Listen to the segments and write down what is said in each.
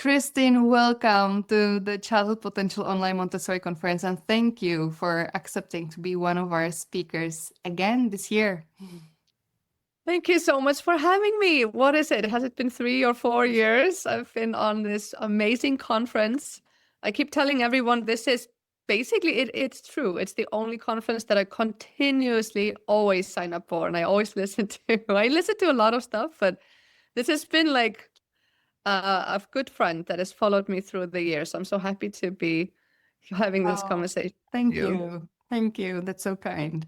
Kristin, welcome to the Childhood Potential Online Montessori Conference, and thank you for accepting to be one of our speakers again this year. Thank you so much for having me. What is it? Has it been 3 or 4 years? I've been on this amazing conference. I keep telling everyone this is basically, it's true. It's the only conference that I continuously always sign up for and I always listen to. I listen to a lot of stuff, but this has been like a good friend that has followed me through the years. I'm so happy to be having this conversation. Thank you. Thank you. That's so kind.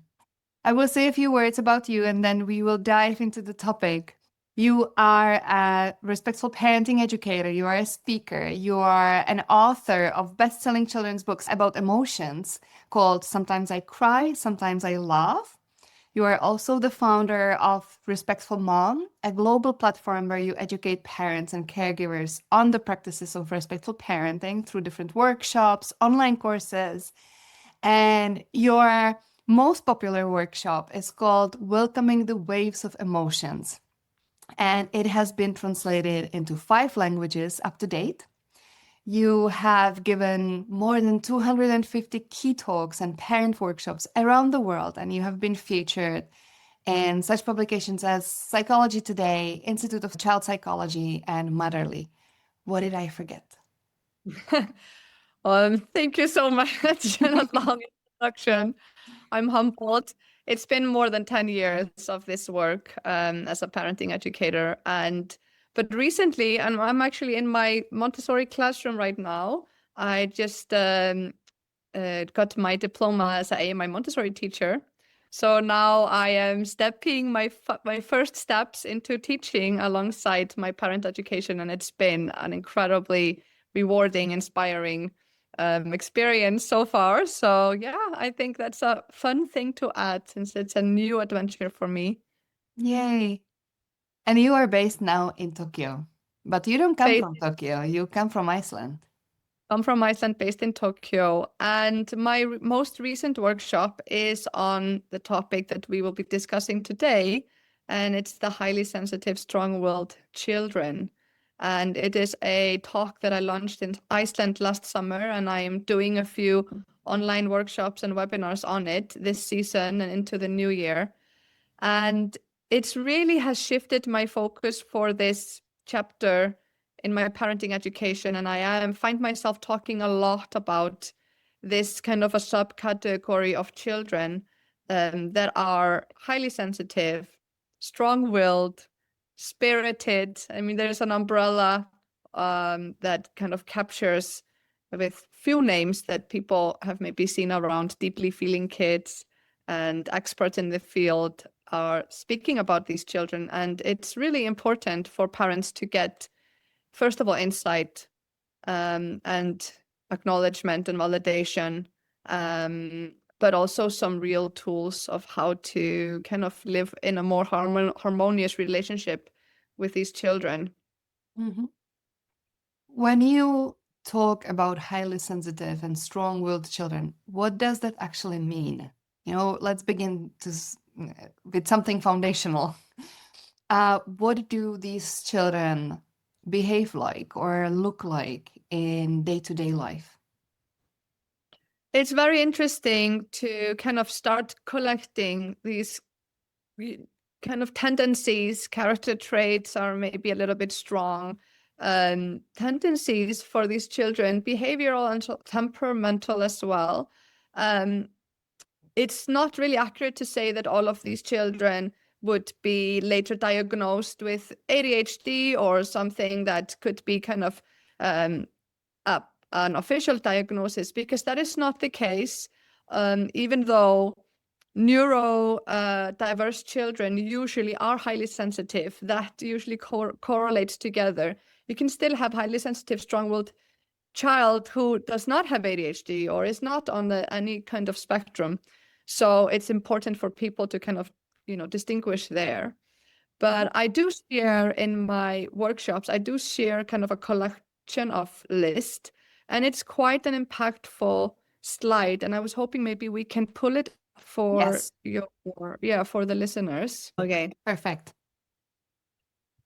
I will say a few words about you and then we will dive into the topic. You are a respectful parenting educator. You are a speaker. You are an author of best-selling children's books about emotions called Sometimes I Cry, Sometimes I Laugh. You are also the founder of Respectful Mom, a global platform where you educate parents and caregivers on the practices of respectful parenting through different workshops, online courses, and your most popular workshop is called Welcoming the Waves of Emotions, and it has been translated into 5 languages up to date. You have given more than 250 key talks and parent workshops around the world, and you have been featured in such publications as Psychology Today, Institute of Child Psychology, and Motherly. What did I forget? Thank you so much. A long introduction. I'm humbled. It's been more than 10 years of this work as a parenting educator. But recently, and I'm actually in my Montessori classroom right now, I just got my diploma as my Montessori teacher. So now I am stepping my first steps into teaching alongside my parent education. And it's been an incredibly rewarding, inspiring experience so far. So yeah, I think that's a fun thing to add since it's a new adventure for me. Yay. And you are based now in Tokyo, but you don't come from Tokyo, you come from Iceland. I'm from Iceland, based in Tokyo, and my most recent workshop is on the topic that we will be discussing today, and it's the highly sensitive, strong-willed children. And it is a talk that I launched in Iceland last summer, and I am doing a few online workshops and webinars on it this season and into the new year. And it really has shifted my focus for this chapter in my parenting education. And I find myself talking a lot about this kind of a subcategory of children that are highly sensitive, strong-willed, spirited. I mean, there's an umbrella that kind of captures with few names that people have maybe seen around: deeply feeling kids, and experts in the field are speaking about these children. And it's really important for parents to get, first of all, insight and acknowledgement and validation, but also some real tools of how to kind of live in a more harmonious relationship with these children. Mm-hmm. When you talk about highly sensitive and strong-willed children, what does that actually mean? Let's begin with something foundational. What do these children behave like or look like in day-to-day life? It's very interesting to kind of start collecting these kind of tendencies. Character traits are maybe a little bit strong. Tendencies for these children, behavioral and temperamental as well. It's not really accurate to say that all of these children would be later diagnosed with ADHD or something that could be kind of an official diagnosis, because that is not the case. Even though neurodiverse children usually are highly sensitive, that usually correlates together. You can still have highly sensitive, strong-willed child who does not have ADHD or is not on any kind of spectrum. So it's important for people to kind of, distinguish there. But I do share in my workshops, I do share kind of a collection of lists, and it's quite an impactful slide. And I was hoping maybe we can pull it for for the listeners. Okay, perfect.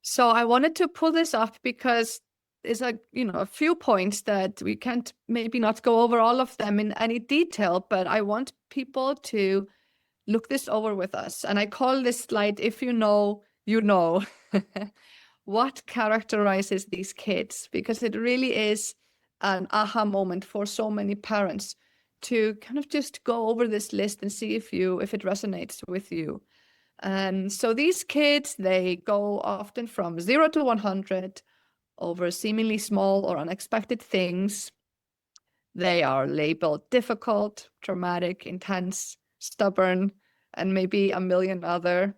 So I wanted to pull this up because is a few points that we can't maybe not go over all of them in any detail, but I want people to look this over with us. And I call this slide, if you know, you know. What characterizes these kids? Because it really is an aha moment for so many parents to kind of just go over this list and see if it resonates with you. So these kids, they go often from 0 to 100 over seemingly small or unexpected things. They are labeled difficult, traumatic, intense, stubborn, and maybe a million other,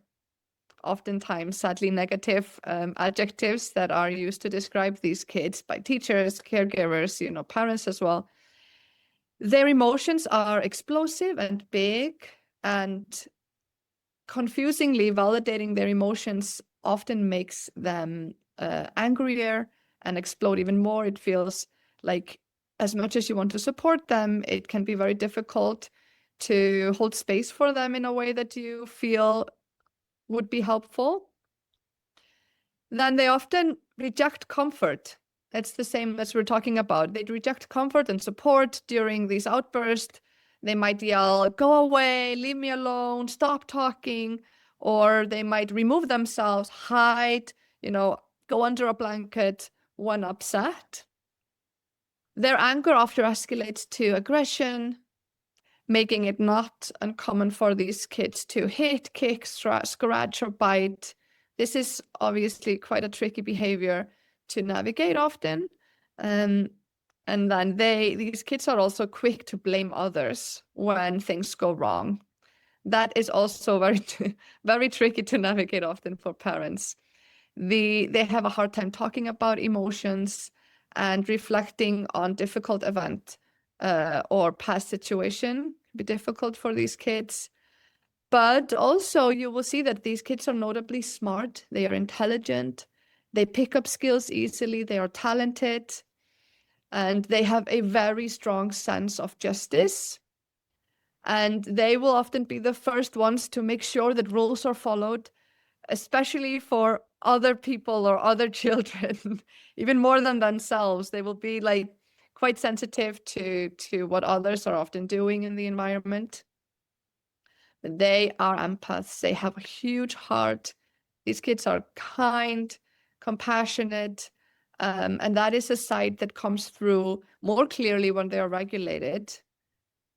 oftentimes sadly negative adjectives that are used to describe these kids by teachers, caregivers, parents as well. Their emotions are explosive and big, and confusingly validating their emotions often makes them angrier and explode even more. It feels like as much as you want to support them, it can be very difficult to hold space for them in a way that you feel would be helpful. Then they often reject comfort. That's the same as we're talking about. They reject comfort and support during these outbursts. They might yell, "Go away, leave me alone, stop talking," or they might remove themselves, hide, go under a blanket when upset. Their anger often escalates to aggression, making it not uncommon for these kids to hit, kick, scratch, or bite. This is obviously quite a tricky behavior to navigate often. And then these kids are also quick to blame others when things go wrong. That is also very tricky to navigate often for parents. They have a hard time talking about emotions and reflecting on difficult event or past situation. Be difficult for these kids. But also you will see that these kids are notably smart. They are intelligent. They pick up skills easily. They are talented. And they have a very strong sense of justice. And they will often be the first ones to make sure that rules are followed, especially for other people or other children, even more than themselves. They will be like quite sensitive to what others are often doing in the environment. They are empaths. They have a huge heart. These kids are kind, compassionate, and that is a side that comes through more clearly when they are regulated.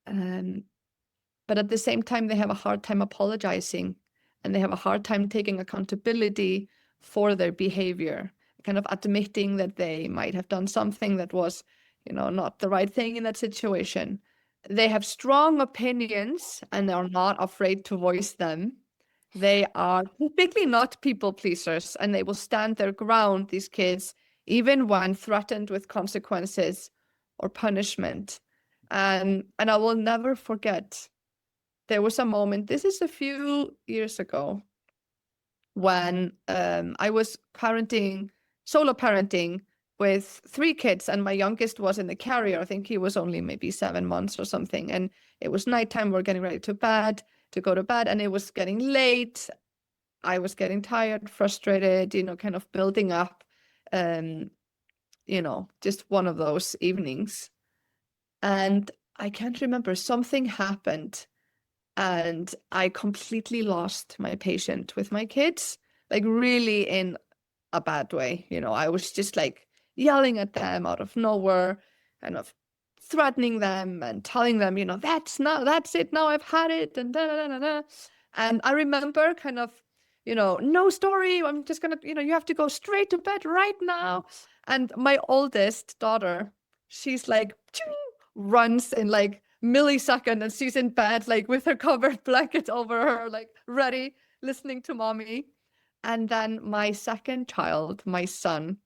But at the same time, they have a hard time apologizing, and they have a hard time taking accountability for their behavior, kind of admitting that they might have done something that was, not the right thing in that situation. They have strong opinions and are not afraid to voice them. They are typically not people pleasers, and they will stand their ground, these kids, even when threatened with consequences or punishment. And I will never forget, there was a moment, this is a few years ago, when I was solo parenting with 3 kids, and my youngest was in the carrier. I think he was only maybe 7 months or something. And it was nighttime. We're getting ready to go to bed, and it was getting late. I was getting tired, frustrated, kind of building up, just one of those evenings. And I can't remember, something happened, and I completely lost my patience with my kids, like really in a bad way. I was just like yelling at them out of nowhere, kind of threatening them and telling them, that's it now, I've had it, and da, da, da, da. And I remember kind of, no story, I'm just gonna, you have to go straight to bed right now. And my oldest daughter, she's like, runs in like millisecond, and she's in bed, like with her covered blanket over her, like ready, listening to mommy. And then my second child, my son,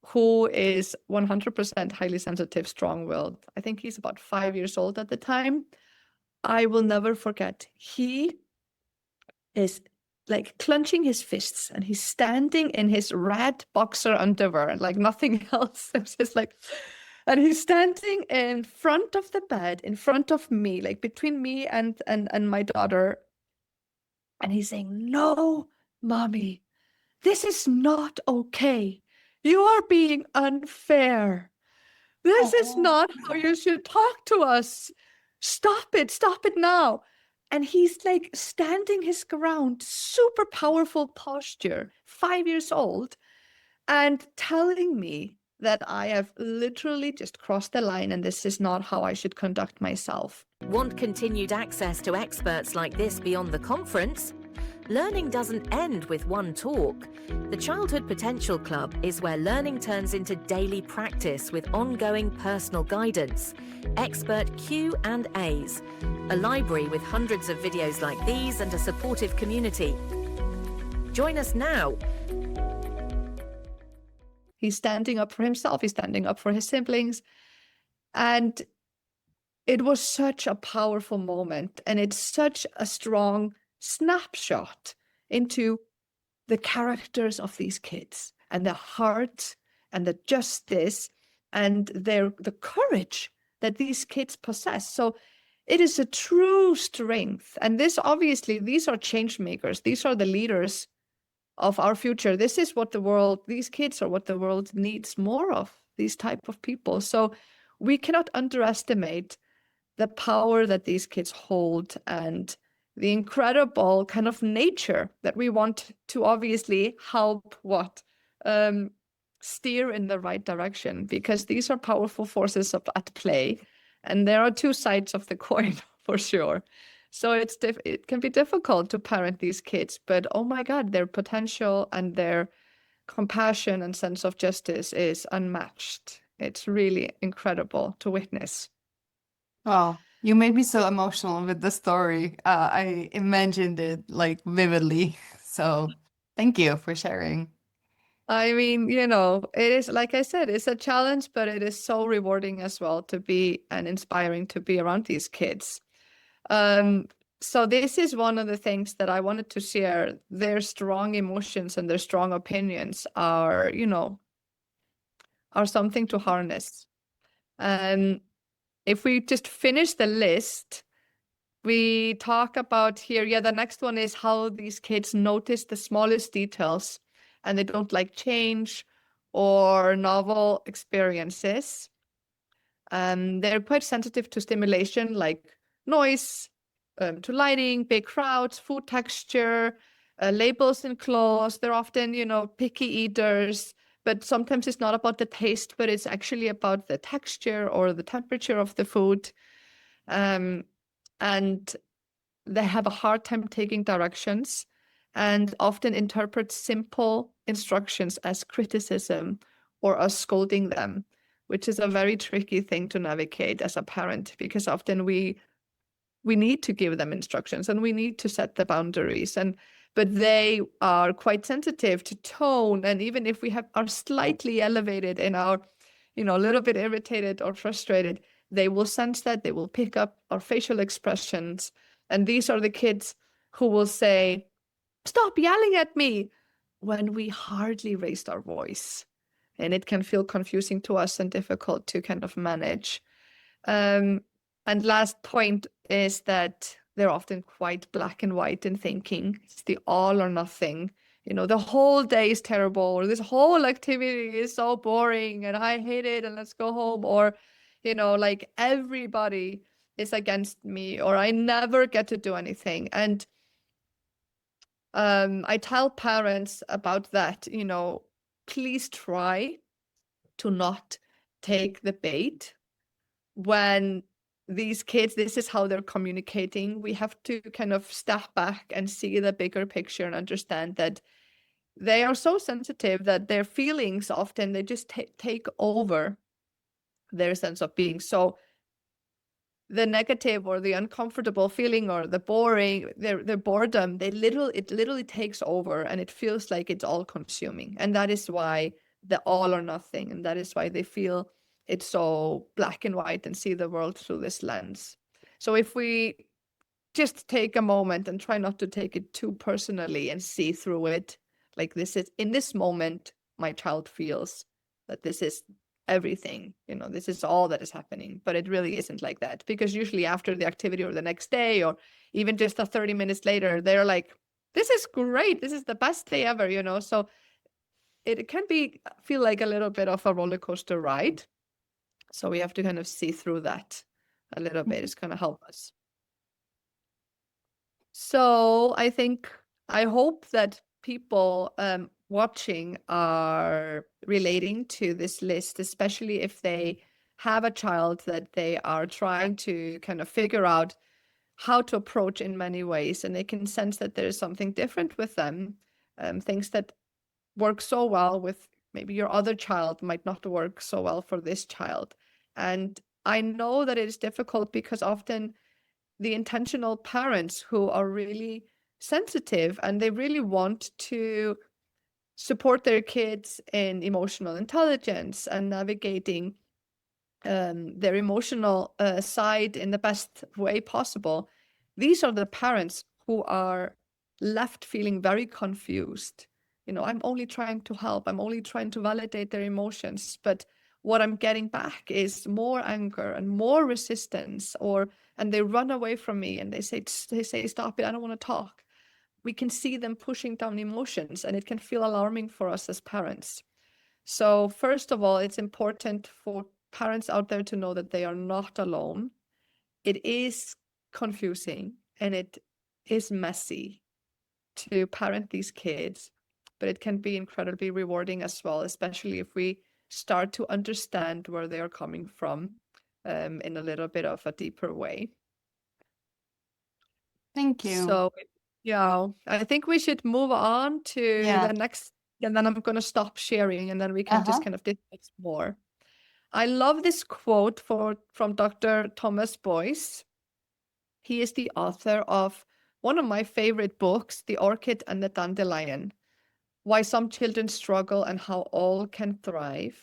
who is 100% highly sensitive, strong-willed. I think he's about 5 years old at the time. I will never forget. He is like clenching his fists, and he's standing in his red boxer underwear, like nothing else. It's just like, and he's standing in front of the bed, in front of me, like between me and my daughter. And he's saying, "No, mommy, this is not okay. You are being unfair. This is not how you should talk to us. Stop it now. And he's like standing his ground, super powerful posture, 5 years old, and telling me that I have literally just crossed the line and this is not how I should conduct myself. Want continued access to experts like this beyond the conference? Learning doesn't end with one talk. The Childhood Potential Club is where learning turns into daily practice with ongoing personal guidance, expert Q&As, a library with hundreds of videos like these and a supportive community. Join us now. He's standing up for himself, he's standing up for his siblings. And it was such a powerful moment, and it's such a strong snapshot into the characters of these kids and the heart and the justice and the courage that these kids possess. So it is a true strength. And this, obviously, these are change makers. These are the leaders of our future. This is what these kids are what the world needs more of, these type of people. So we cannot underestimate the power that these kids hold and the incredible kind of nature that we want to obviously help steer in the right direction, because these are powerful forces at play, and there are two sides of the coin for sure. So it can be difficult to parent these kids, but oh my God, their potential and their compassion and sense of justice is unmatched. It's really incredible to witness. Oh, you made me so emotional with the story. I imagined it like vividly. So thank you for sharing. I mean, it is, like I said, it's a challenge, but it is so rewarding as well to be and inspiring to be around these kids. So this is one of the things that I wanted to share. Their strong emotions and their strong opinions are something to harness. And if we just finish the list, we talk about here, the next one is how these kids notice the smallest details and they don't like change or novel experiences. They're quite sensitive to stimulation like noise, to lighting, big crowds, food texture, labels in clothes. They're often, picky eaters, but sometimes it's not about the taste, but it's actually about the texture or the temperature of the food. And they have a hard time taking directions and often interpret simple instructions as criticism or as scolding them, which is a very tricky thing to navigate as a parent, because often we need to give them instructions and we need to set the boundaries, but they are quite sensitive to tone, and even if we are slightly elevated in our a little bit irritated or frustrated, they will sense that, they will pick up our facial expressions. And these are the kids who will say, "Stop yelling at me," when we hardly raised our voice. And it can feel confusing to us and difficult to kind of manage. And last point is that they're often quite black and white in thinking. It's the all or nothing. The whole day is terrible, or this whole activity is so boring and I hate it and let's go home, or, like everybody is against me, or I never get to do anything. And I tell parents about that, please try to not take the bait when these kids, this is how they're communicating. We have to kind of step back and see the bigger picture and understand that they are so sensitive that their feelings often, they just take over their sense of being. So the negative or the uncomfortable feeling or the boring, their boredom, it literally takes over, and it feels like it's all consuming. And that is why the all or nothing, and that is why they feel it's so black and white and see the world through this lens. So if we just take a moment and try not to take it too personally and see through it, like this is, in this moment, my child feels that this is everything, this is all that is happening, but it really isn't like that, because usually after the activity or the next day or even just 30 minutes later, they're like, this is great, this is the best day ever, so it can feel like a little bit of a roller coaster ride. So we have to kind of see through that a little bit. It's going to help us. So I hope that people watching are relating to this list, especially if they have a child that they are trying to kind of figure out how to approach in many ways, and they can sense that there is something different with them. Things that work so well with maybe your other child might not work so well for this child. And I know that it is difficult because often the intentional parents who are really sensitive and they really want to support their kids in emotional intelligence and navigating their emotional side in the best way possible. These are the parents who are left feeling very confused. I'm only trying to help. I'm only trying to validate their emotions. But what I'm getting back is more anger and more resistance, and they run away from me and they say, stop it, I don't want to talk. We can see them pushing down emotions, and it can feel alarming for us as parents. So first of all, it's important for parents out there to know that they are not alone. It is confusing and it is messy to parent these kids, but it can be incredibly rewarding as well, especially if we start to understand where they are coming from in a little bit of a deeper way. Thank you. So, yeah, I think we should move on to the next, and then I'm going to stop sharing, and then we can just kind of discuss more. I love this quote from Dr. Thomas Boyce. He is the author of one of my favorite books, The Orchid and the Dandelion: Why Some Children Struggle and How All Can Thrive.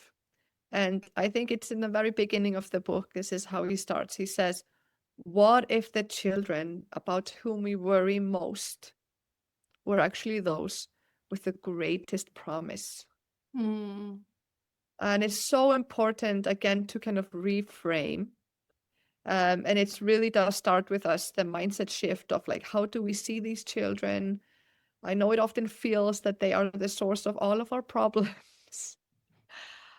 And I think it's in the very beginning of the book. This is how he starts. He says, what if the children about whom we worry most were actually those with the greatest promise? And it's so important, again, to kind of reframe. And it really does start with us, the mindset shift of like, how do we see these children? I know it often feels that they are the source of all of our problems.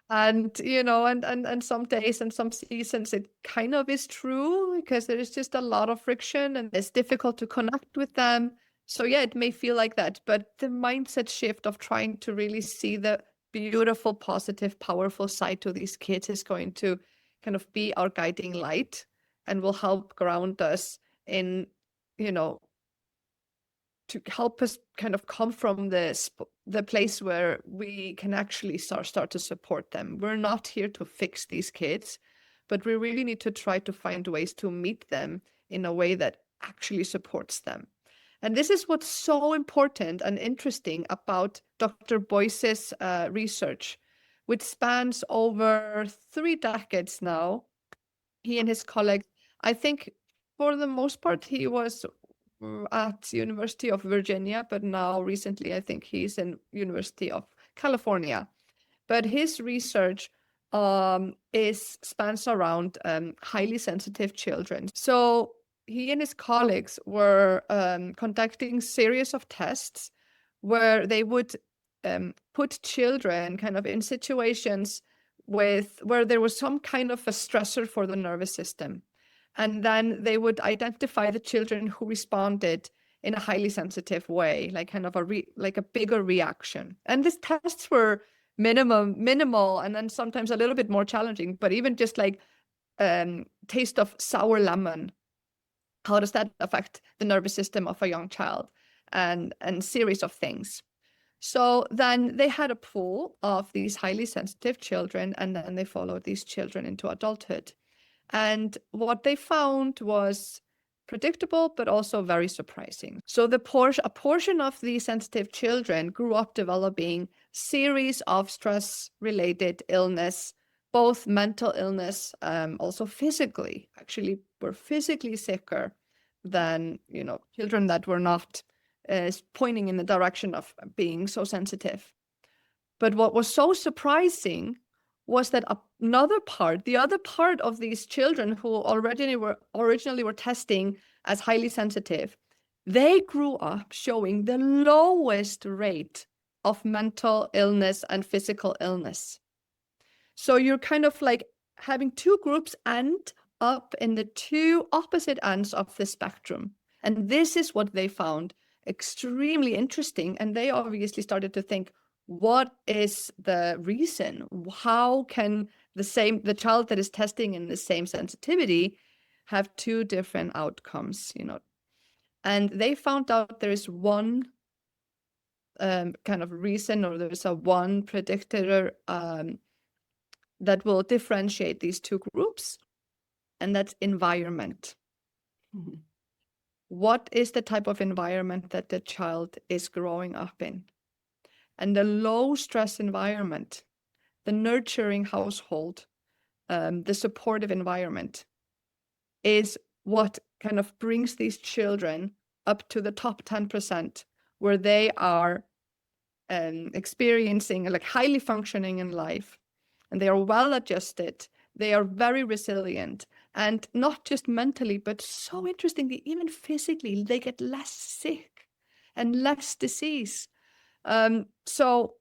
And, and some days and some seasons, it kind of is true because there is just a lot of friction and it's difficult to connect with them. So yeah, it may feel like that, but the mindset shift of trying to really see the beautiful, positive, powerful side to these kids is going to kind of be our guiding light and will help ground us in, to help us kind of come from the place where we can actually start to support them. We're not here to fix these kids, but we really need to try to find ways to meet them in a way that actually supports them. And this is what's so important and interesting about Dr. Boyce's research, which spans over 3 decades now. He and his colleagues, I think for the most part, he was at University of Virginia, but now recently I think he's in University of California. But his research spans around highly sensitive children. So he and his colleagues were conducting series of tests where they would put children kind of in situations where there was some kind of a stressor for the nervous system. And then they would identify the children who responded in a highly sensitive way, like kind of like a bigger reaction. And these tests were minimal, and then sometimes a little bit more challenging, but even just like taste of sour lemon, how does that affect the nervous system of a young child, and series of things. So then they had a pool of these highly sensitive children, and then they followed these children into adulthood. And what they found was predictable, but also very surprising. So a portion of the sensitive children grew up developing series of stress-related illness, both mental illness, also physically, actually were physically sicker than, children that were not pointing in the direction of being so sensitive. But what was so surprising was that the other part of these children who originally were testing as highly sensitive, they grew up showing the lowest rate of mental illness and physical illness. So you're kind of like having two groups end up in the two opposite ends of the spectrum. And this is what they found extremely interesting. And they obviously started to think, what is the reason? How can the child that is testing in the same sensitivity have two different outcomes, And they found out there is one kind of reason, or there's one predictor that will differentiate these two groups, and that's environment. Mhm. What is the type of environment that the child is growing up in? And the low stress environment, the nurturing household, the supportive environment is what kind of brings these children up to the top 10%, where they are experiencing like highly functioning in life, and they are well adjusted, they are very resilient, and not just mentally, but so interestingly, even physically, they get less sick and less disease. So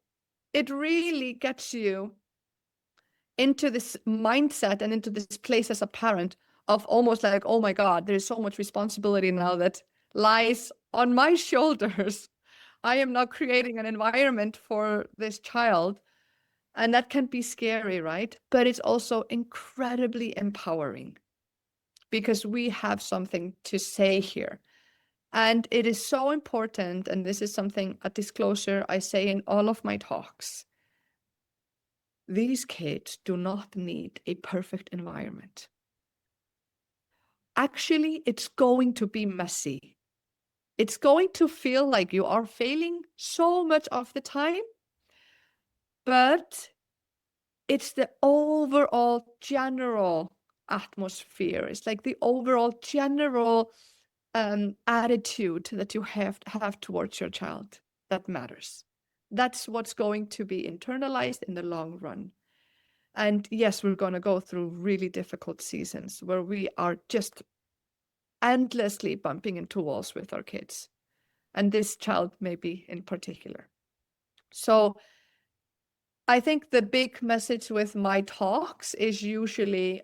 it really gets you into this mindset and into this place as a parent of almost like, oh my God, there's so much responsibility now that lies on my shoulders. I am now creating an environment for this child. And that can be scary, right? But it's also incredibly empowering because we have something to say here. And it is so important, and this is something, a disclosure I say in all of my talks. These kids do not need a perfect environment. Actually, it's going to be messy. It's going to feel like you are failing so much of the time, but it's the overall general atmosphere. It's like the overall general attitude that you have towards your child that matters. That's what's going to be internalized in the long run. And yes, we're going to go through really difficult seasons where we are just endlessly bumping into walls with our kids. And this child maybe in particular. So I think the big message with my talks is usually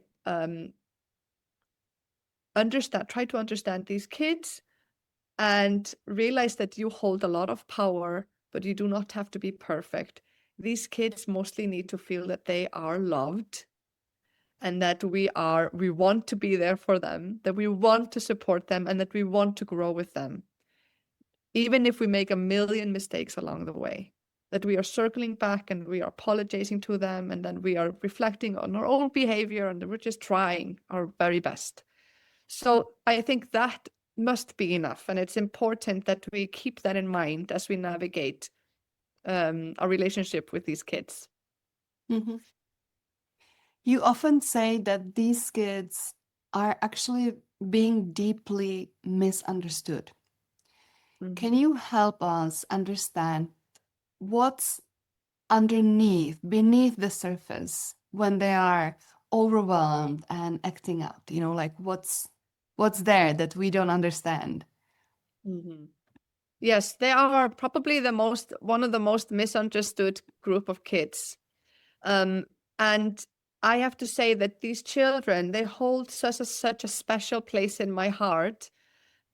try to understand these kids and realize that you hold a lot of power, but you do not have to be perfect. These kids mostly need to feel that they are loved and that we want to be there for them, that we want to support them, and that we want to grow with them. Even if we make a million mistakes along the way, that we are circling back and we are apologizing to them, and then we are reflecting on our own behavior, and we're just trying our very best. So I think that must be enough. And it's important that we keep that in mind as we navigate our relationship with these kids. Mhm. You often say that these kids are actually being deeply misunderstood. Can you help us understand what's beneath the surface when they are overwhelmed and acting out? Like what's there that we don't understand? Mm-hmm. Yes, they are probably one of the most misunderstood group of kids. And I have to say that these children, they hold such a special place in my heart.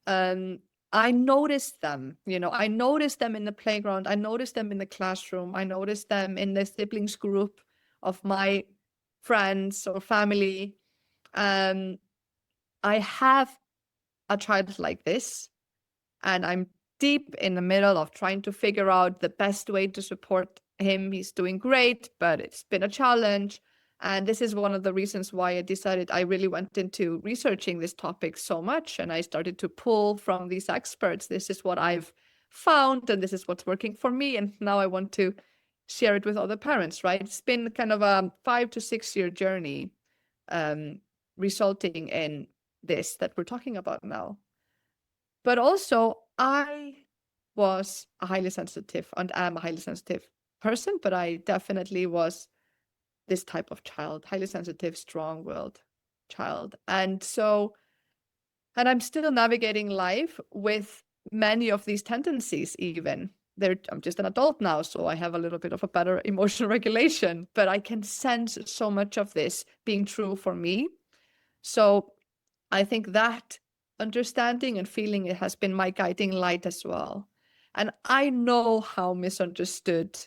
I noticed them, I noticed them in the playground. I noticed them in the classroom. I noticed them in the siblings group of my friends or family. I have a child like this, and I'm deep in the middle of trying to figure out the best way to support him. He's doing great, but it's been a challenge. And this is one of the reasons why I really went into researching this topic so much. And I started to pull from these experts. This is what I've found, and this is what's working for me. And now I want to share it with other parents, right? It's been kind of a 5 to 6 year journey resulting in this that we're talking about now. But also, I was a highly sensitive and am a highly sensitive person, but I definitely was this type of child, highly sensitive, strong-willed child. And I'm still navigating life with many of these tendencies even. I'm just an adult now, so I have a little bit of a better emotional regulation, but I can sense so much of this being true for me. So I think that understanding and feeling it has been my guiding light as well. And I know how misunderstood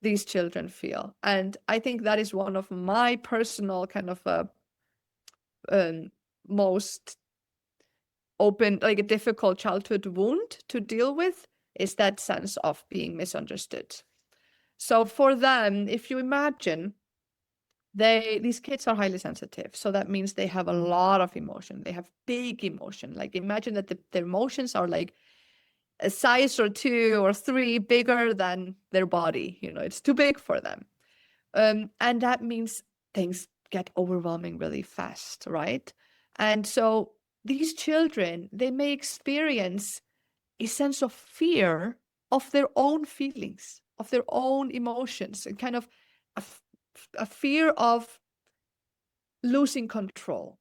these children feel. And I think that is one of my personal kind of most open, like a difficult childhood wound to deal with, is that sense of being misunderstood. So for them, if you imagine, these kids are highly sensitive. So that means they have a lot of emotion. They have big emotion. Like imagine that their emotions are like a size or 2 or 3 bigger than their body. It's too big for them. And that means things get overwhelming really fast, right? And so these children, they may experience a sense of fear of their own feelings, of their own emotions, and kind of a fear of losing control.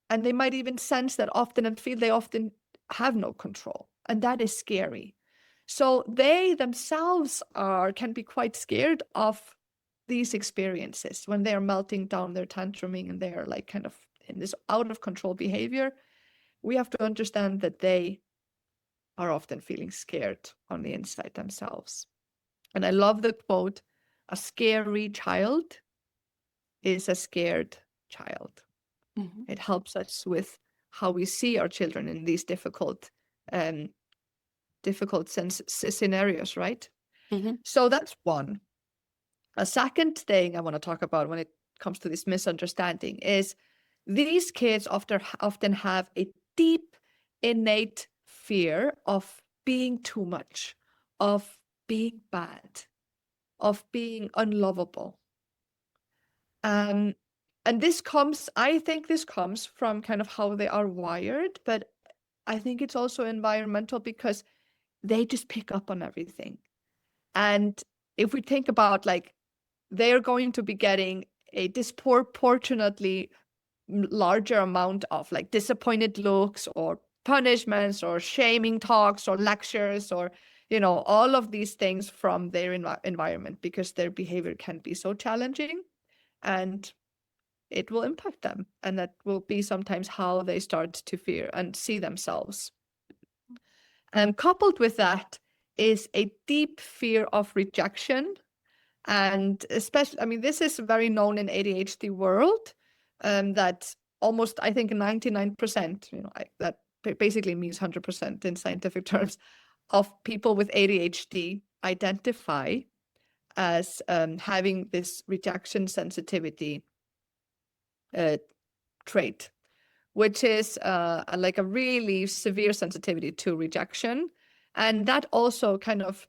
And they might even sense that often and feel they often have no control. And that is scary. So they themselves can be quite scared of these experiences when they are melting down, they're tantruming, and they're like kind of in this out of control behavior. We have to understand that they are often feeling scared on the inside themselves. And I love the quote, "A scary child is a scared child." Mhm. It helps us with how we see our children in these difficult scenarios, right? Mhm. So that's one. A second thing I want to talk about when it comes to this misunderstanding is these kids often have a deep, innate fear of being too much, of being bad, of being unlovable. And I think this comes from kind of how they are wired, but I think it's also environmental because they just pick up on everything. And if we think about like, they're going to be getting a disproportionately larger amount of like disappointed looks or punishments or shaming talks or lectures or all of these things from their environment, because their behavior can be so challenging and it will impact them, and that will be sometimes how they start to fear and see themselves. And coupled with that is a deep fear of rejection. And especially, I mean, this is very known in ADHD world, that almost, I think 99%, that basically means 100% in scientific terms, of people with ADHD identify as having this rejection sensitivity trait, which is like a really severe sensitivity to rejection. And that also kind of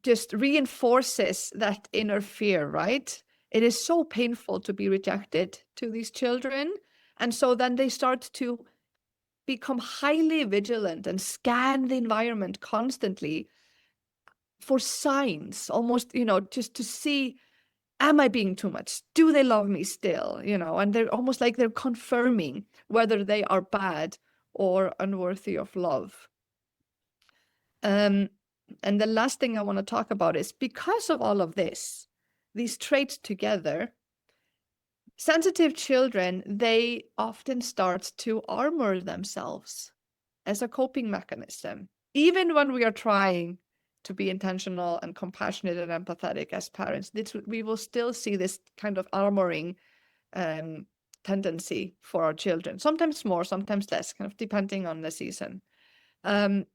just reinforces that inner fear, right? It is so painful to be rejected to these children. And so then they start to become highly vigilant and scan the environment constantly for signs, almost, just to see, am I being too much? Do they love me still? And they're almost like they're confirming whether they are bad or unworthy of love. And the last thing I want to talk about is, because of all of this, these traits together, sensitive children, they often start to armor themselves as a coping mechanism. Even when we are trying to be intentional and compassionate and empathetic as parents, we will still see this kind of armoring tendency for our children. Sometimes more, sometimes less, kind of depending on the season. And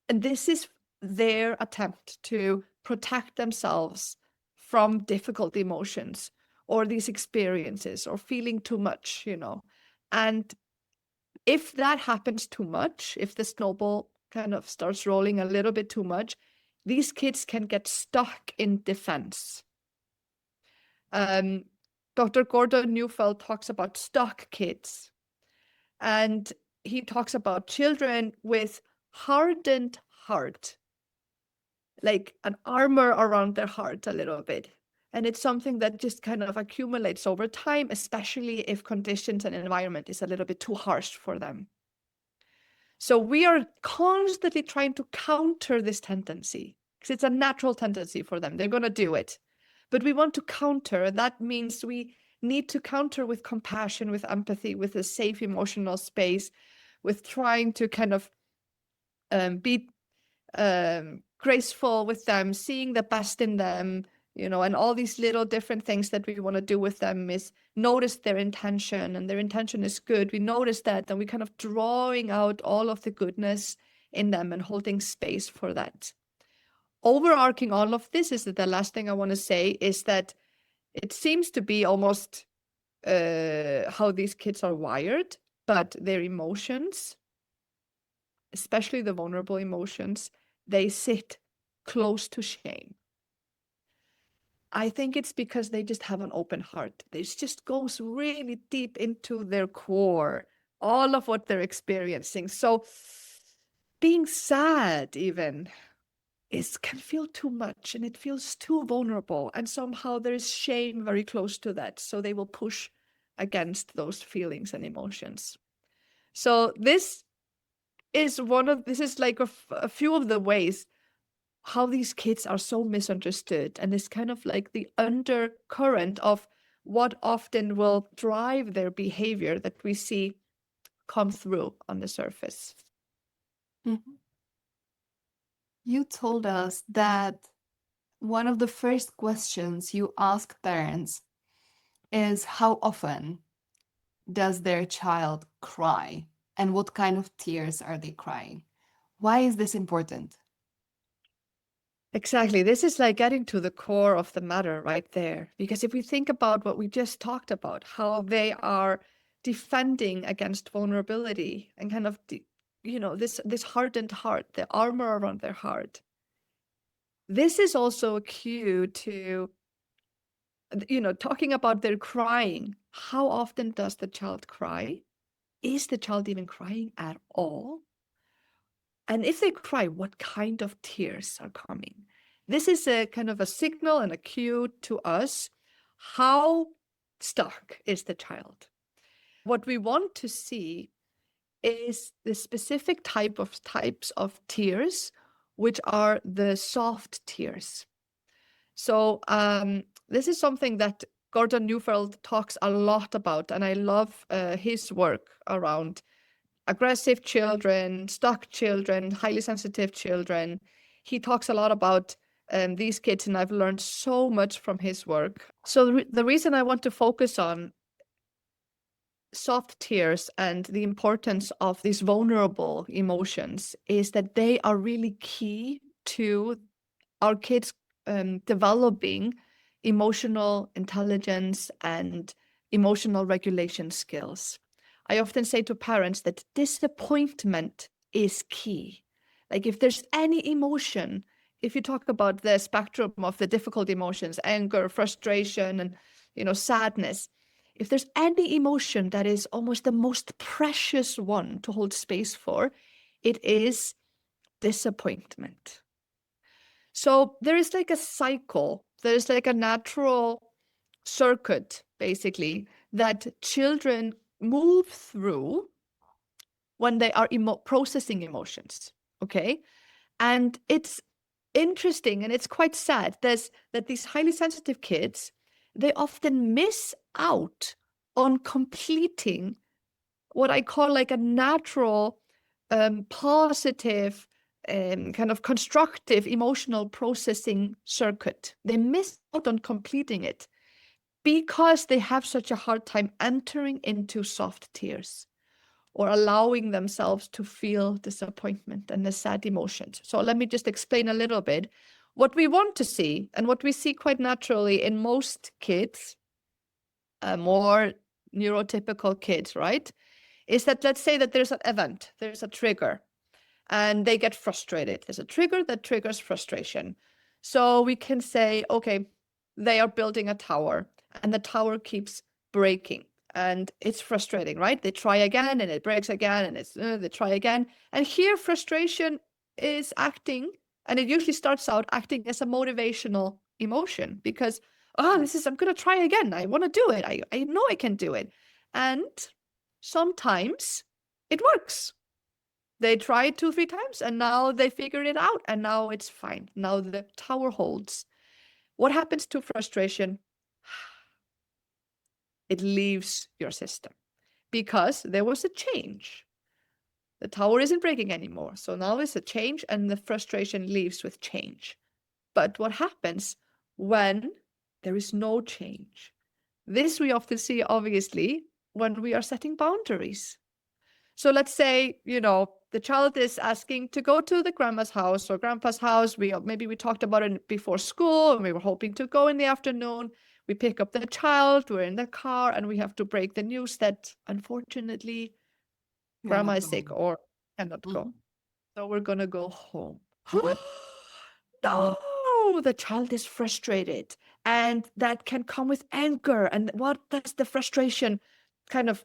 this is their attempt to protect themselves from difficult emotions or these experiences or feeling too much, And if that happens too much, if the snowball kind of starts rolling a little bit too much, these kids can get stuck in defense. Dr. Gordon Neufeld talks about stuck kids. And he talks about children with hardened heart, like an armor around their heart a little bit. And it's something that just kind of accumulates over time, especially if conditions and environment is a little bit too harsh for them. So we are constantly trying to counter this tendency because it's a natural tendency for them. They're going to do it. But we want to counter. That means we need to counter with compassion, with empathy, with a safe emotional space, with trying to kind of be graceful with them, seeing the best in them, you know, and all these little different things that we want to do with them is notice their intention, and their intention is good. We notice that, and we kind of drawing out all of the goodness in them and holding space for that. Overarching all of this is that the last thing I want to say is that it seems to be almost how these kids are wired, but their emotions, especially the vulnerable emotions, they sit close to shame. I think it's because they just have an open heart. This just goes really deep into their core, all of what they're experiencing. So being sad even can feel too much, and it feels too vulnerable. And somehow there is shame very close to that. So they will push against those feelings and emotions. So this is like a few of the ways how these kids are so misunderstood, and it's kind of like the undercurrent of what often will drive their behavior that we see come through on the surface. Mm-hmm. You told us that one of the first questions you ask parents is how often does their child cry, and what kind of tears are they crying? Why is this important? Exactly. This is like getting to the core of the matter right there. Because if we think about what we just talked about, how they are defending against vulnerability and kind of, this hardened heart, the armor around their heart. This is also a cue to, talking about their crying. How often does the child cry? Is the child even crying at all? And if they cry, what kind of tears are coming? This is a kind of a signal and a cue to us. How stuck is the child? What we want to see is the specific types of tears, which are the soft tears. So this is something that Gordon Neufeld talks a lot about, and I love his work around aggressive children, stuck children, highly sensitive children. He talks a lot about these kids, and I've learned so much from his work. So the reason I want to focus on soft tears and the importance of these vulnerable emotions is that they are really key to our kids developing emotional intelligence and emotional regulation skills. I often say to parents that disappointment is key. Like if there's any emotion, if you talk about the spectrum of the difficult emotions, anger, frustration, and sadness, if there's any emotion that is almost the most precious one to hold space for, it is disappointment. So there is like a cycle, there's like a natural circuit, basically, that children move through when they are processing emotions, okay? And it's interesting, and it's quite sad that these highly sensitive kids, they often miss out on completing what I call like a natural, positive, kind of constructive emotional processing circuit. They miss out on completing it because they have such a hard time entering into soft tears or allowing themselves to feel disappointment and the sad emotions. So let me just explain a little bit. What we want to see, and what we see quite naturally in most kids, more neurotypical kids, right, is that let's say that there's an event, there's a trigger, and they get frustrated. There's a trigger that triggers frustration. So we can say, okay, they are building a tower, and the tower keeps breaking. And it's frustrating, right? They try again, and it breaks again, and they try again. And here frustration is acting, and it usually starts out acting as a motivational emotion because, I'm going to try again. I want to do it. I know I can do it. And sometimes it works. They tried 2, 3 times and now they figured it out and now it's fine. Now the tower holds. What happens to frustration? It leaves your system because there was a change. The tower isn't breaking anymore. So now it's a change and the frustration leaves with change. But what happens when there is no change? This we often see, obviously, when we are setting boundaries. So let's say, the child is asking to go to the grandma's house or grandpa's house. Maybe we talked about it before school and we were hoping to go in the afternoon. We pick up the child, we're in the car, and we have to break the news that unfortunately grandma is sick or cannot go. So we're going to go home. No, the child is frustrated. And that can come with anger. And what does the frustration kind of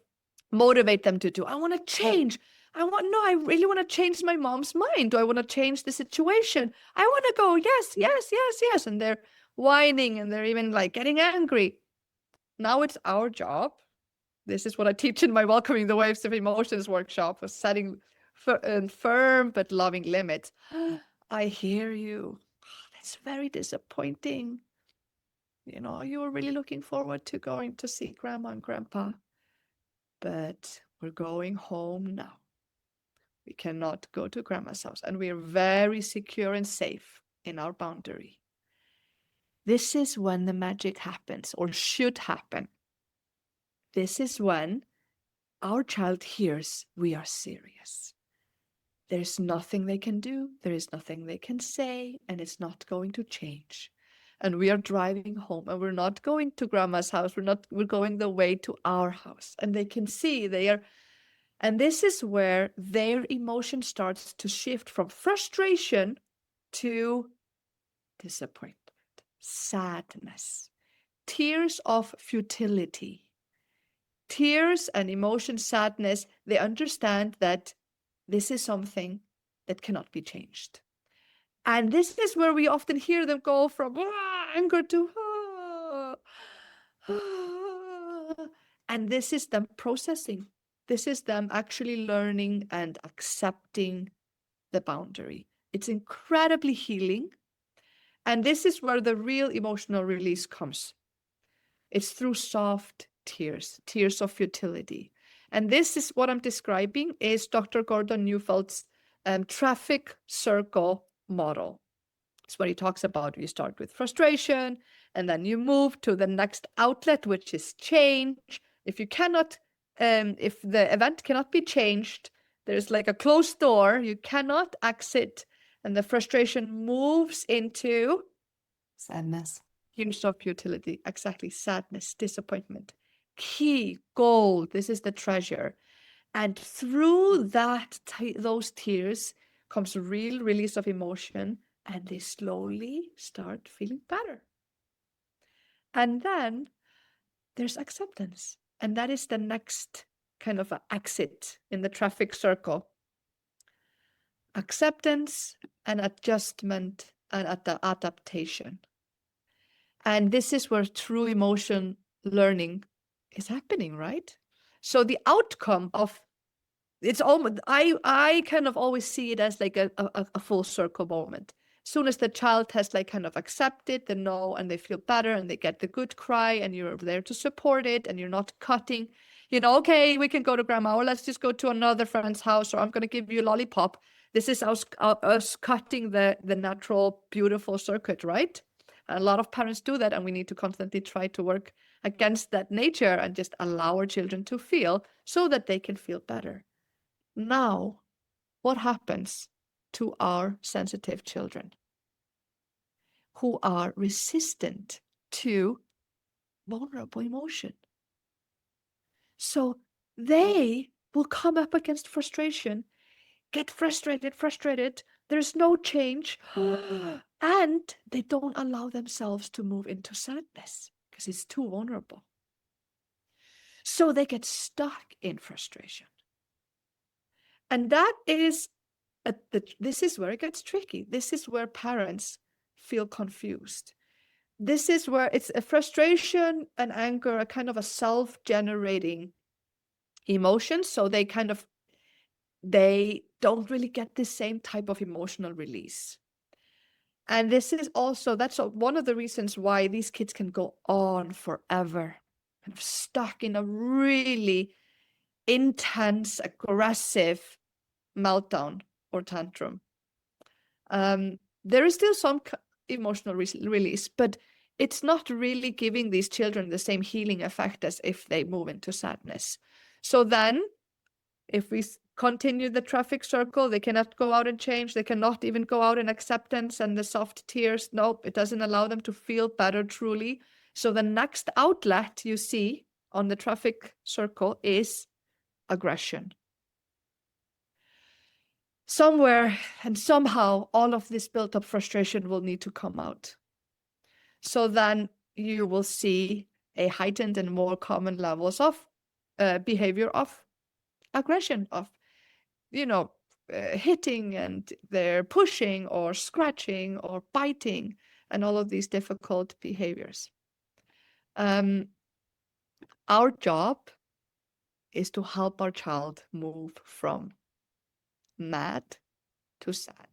motivate them to do? I want to change. I really want to change my mom's mind. Do I want to change the situation? I want to go, yes, yes, yes, yes. And they're whining and they're even like getting angry. Now it's our job. This is what I teach in my Welcoming the Waves of Emotions workshop, of setting firm but loving limits. I hear you. That's very disappointing. You were really looking forward to going to see grandma and grandpa, but we're going home now. We cannot go to grandma's house, and we are very secure and safe in our boundary. This is when the magic happens, or should happen. This is when our child hears we are serious. There's nothing they can do, there is nothing they can say, and it's not going to change. And we are driving home, and we're not going to grandma's house, we're going the way to our house. And they can see and this is where their emotion starts to shift from frustration to disappointment, sadness, tears of futility. Tears and emotion, sadness, they understand that this is something that cannot be changed. And this is where we often hear them go from anger to and this is them processing. This is them actually learning and accepting the boundary. It's incredibly healing. And this is where the real emotional release comes. It's through soft tears, tears of futility. And this is what I'm describing is Dr. Gordon Neufeld's traffic circle model. It's what he talks about. You start with frustration, and then you move to the next outlet, which is change. If the event cannot be changed, there's like a closed door, you cannot exit, and the frustration moves into Sadness. tears of futility. Exactly. Sadness, disappointment. Key, gold. This is the treasure. And through those tears comes a real release of emotion, and they slowly start feeling better. And then there's acceptance. And that is the next kind of exit in the traffic circle. Acceptance and adjustment and adaptation. And this is where true emotion learning is happening, right? So the outcome of it's almost, I kind of always see it as like a full circle moment. As soon as the child has like kind of accepted the no and they feel better and they get the good cry and you're there to support it and you're not cutting, okay, we can go to grandma, or let's just go to another friend's house, or I'm going to give you a lollipop. This is us cutting the natural, beautiful circuit, right? And a lot of parents do that, and we need to constantly try to work against that nature and just allow our children to feel so that they can feel better. Now, what happens to our sensitive children who are resistant to vulnerable emotion? So they will come up against frustration, get frustrated, there's no change, and they don't allow themselves to move into sadness because it's too vulnerable. So they get stuck in frustration. And that is, this is where it gets tricky. This is where parents feel confused. This is where it's a frustration and anger, a kind of a self-generating emotion. So they don't really get the same type of emotional release. And this is also, that's one of the reasons why these kids can go on forever, kind of stuck in a really intense, aggressive meltdown or tantrum. There is still some emotional release, but it's not really giving these children the same healing effect as if they move into sadness. So then, if we continue the traffic circle, they cannot go out and change. They cannot even go out in acceptance and the soft tears. Nope, it doesn't allow them to feel better truly. So the next outlet you see on the traffic circle is aggression. Somewhere and somehow all of this built up frustration will need to come out. So then you will see a heightened and more common levels of behavior of aggression, of hitting, and they're pushing or scratching or biting and all of these difficult behaviors. Our job is to help our child move from mad to sad.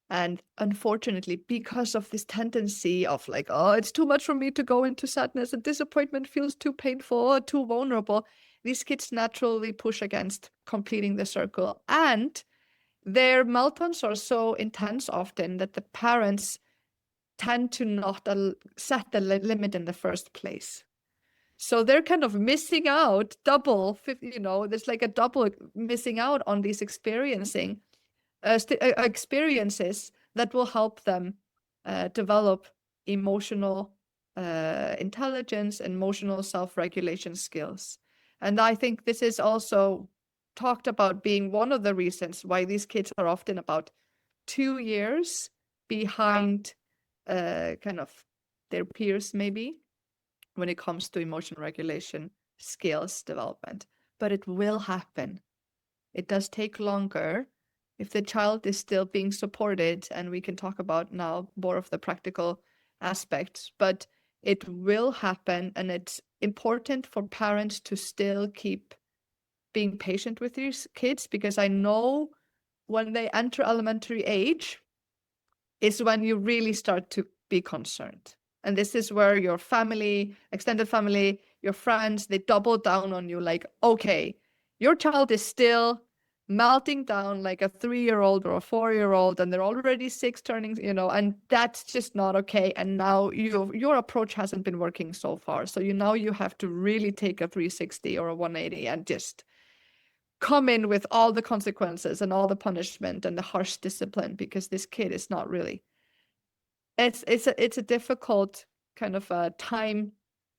And unfortunately, because of this tendency of like, oh, it's too much for me to go into sadness and disappointment feels too painful or too vulnerable, these kids naturally push against completing the circle. And their meltdowns are so intense often that the parents tend to not set the limit in the first place. So they're kind of missing out double, there's like a double missing out on these experiences that will help them develop emotional intelligence and emotional self-regulation skills. And I think this is also talked about being one of the reasons why these kids are often about 2 years behind kind of their peers, maybe, when it comes to emotional regulation skills development. But it will happen. It does take longer if the child is still being supported, and we can talk about now more of the practical aspects, but it will happen. And it's important for parents to still keep being patient with these kids, because I know when they enter elementary age is when you really start to be concerned. And this is where your family, extended family, your friends, they double down on you like, okay, your child is still melting down like a 3-year-old or a 4-year-old, and they're already 6 turning, and that's just not okay. And now your approach hasn't been working so far. So now you have to really take a 360 or a 180 and just come in with all the consequences and all the punishment and the harsh discipline, because this kid is not really. It's a difficult kind of a time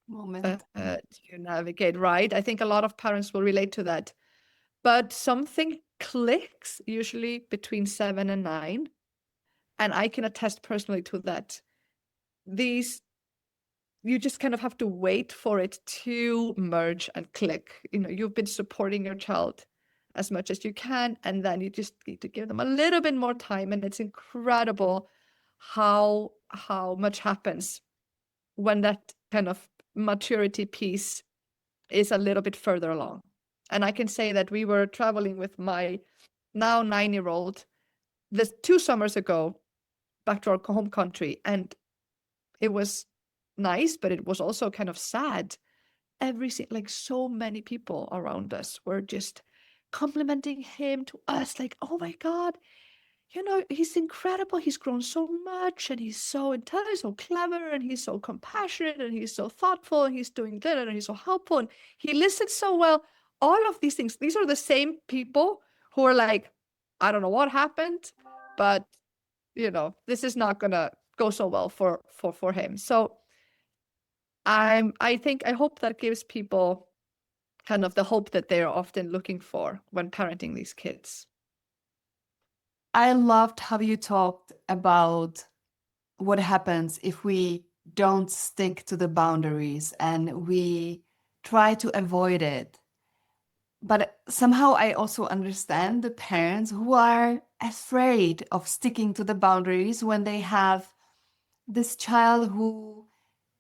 Moment. to navigate, right? I think a lot of parents will relate to that. But something clicks usually between 7 and 9. And I can attest personally to that. You just kind of have to wait for it to merge and click. You've been supporting your child as much as you can, and then you just need to give them a little bit more time. And it's incredible how much happens when that kind of maturity piece is a little bit further along. And I can say that we were traveling with my now 9-year-old 2 summers ago back to our home country, and it was nice, but it was also kind of sad. Like so many people around us were just complimenting him to us, like, oh my God, he's incredible. He's grown so much, and he's so intelligent, so clever, and he's so compassionate, and he's so thoughtful, and he's doing that, and he's so helpful, and he listens so well. All of these things, these are the same people who are like, I don't know what happened, but this is not gonna go so well for him. So I hope that gives people kind of the hope that they're often looking for when parenting these kids. I loved how you talked about what happens if we don't stick to the boundaries and we try to avoid it. But somehow I also understand the parents who are afraid of sticking to the boundaries when they have this child who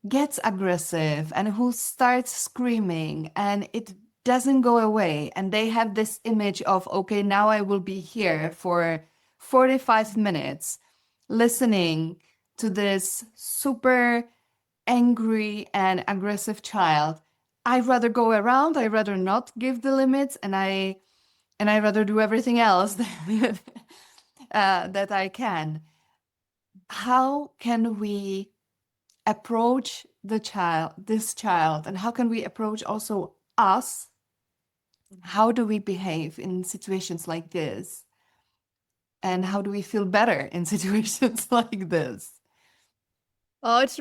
gets aggressive and who starts screaming, and it doesn't go away. And they have this image of, okay, now I will be here for 45 minutes listening to this super angry and aggressive child. I'd rather go around, I'd rather not give the limits, and I'd rather do everything else that I can. How can we approach this child, and how can we approach also us? How do we behave in situations like this? And how do we feel better in situations like this? Oh, it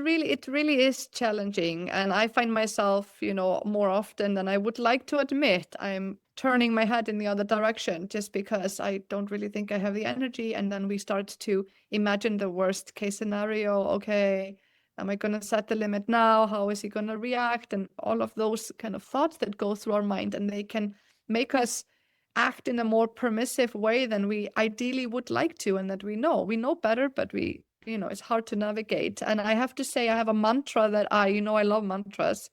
really is challenging. And I find myself, more often than I would like to admit, I'm turning my head in the other direction just because I don't really think I have the energy. And then we start to imagine the worst case scenario. Okay, am I going to set the limit now? How is he going to react? And all of those kind of thoughts that go through our mind, and they can make us act in a more permissive way than we ideally would like to, and that we know better, but it's hard to navigate. And I have to say, I have a mantra that I love mantras.